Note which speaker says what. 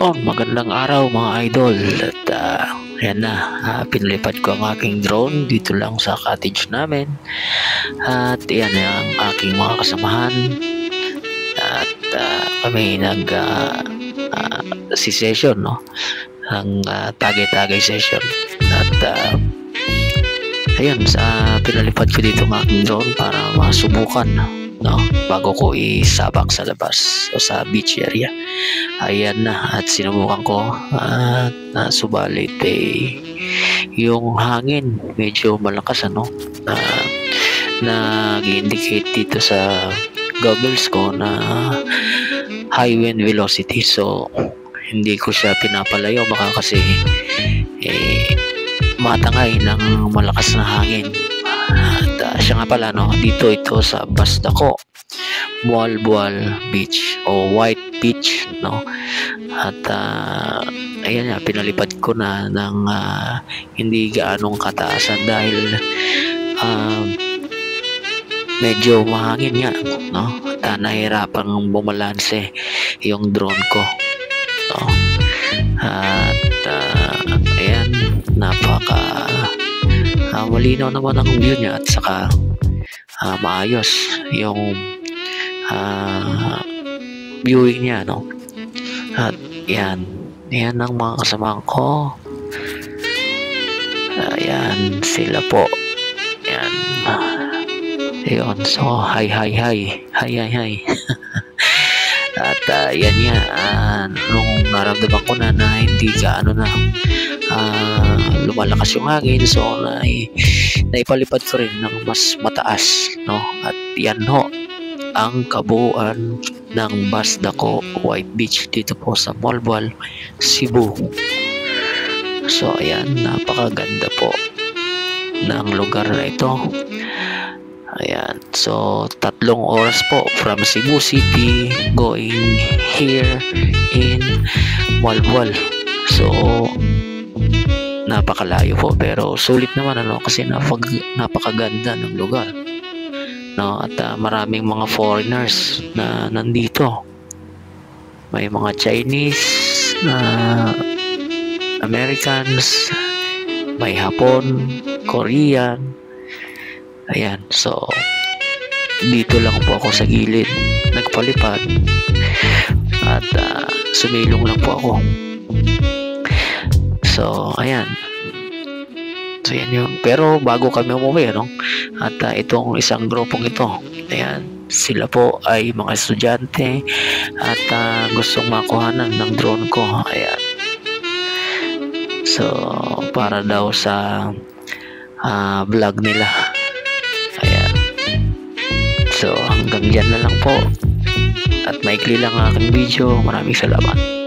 Speaker 1: Magandang araw mga idol at yan na, pinalipad ko ang aking drone dito lang sa cottage namin at yan ang aking mga kasamahan at kami nag si session ang tagay-tagay session at ayun pinalipad ko dito ang aking drone para masubukan bago ko isabak sa labas o sa beach area. Ayan na at sinubukan ko at subalit yung hangin medyo malakas nag-indicate dito sa goggles ko na high wind velocity, so hindi ko siya pinapalayo baka kasi matangay ng malakas na hangin. At siya nga pala dito ito sa Basdaco Bual-Bual Beach o White Beach at ayan pinalipad ko na ng hindi gaanong kataasan dahil medyo mahangin nga at nahirapang bumalanse yung drone ko at ayan malinaw naman ang view niya at saka maayos yung viewing niya at yan ang mga kasamahan ko. Ayan sila po, yan yun, so hi at yan nga nung naramdaman ko na hindi gaano lumalakas yung hangin, so naipalipad ko rin ng mas mataas at yan ang kabuuan ng Basdaco White Beach dito po sa Bual-Bual, Cebu. So ayan, napakaganda po ng lugar na ito. Ayan, so 3 oras po from Cebu City going here in Bual-Bual. So napakalayo po pero sulit naman kasi napakaganda ng lugar at maraming mga foreigners na nandito. May mga Chinese, Americans, may Hapon, Korean. Ayan, so dito lang po ako sa gilid nagpalipad at sumilong lang po ako. So ayan, so yan yun. Pero bago kami umuwi at itong isang grupong ito, ayan, sila po ay mga estudyante at gustong makuhanan ng drone ko. Ayan, so para daw sa vlog nila. Ayan, so hanggang dyan na lang po at maikli lang ang aking video. Maraming salamat.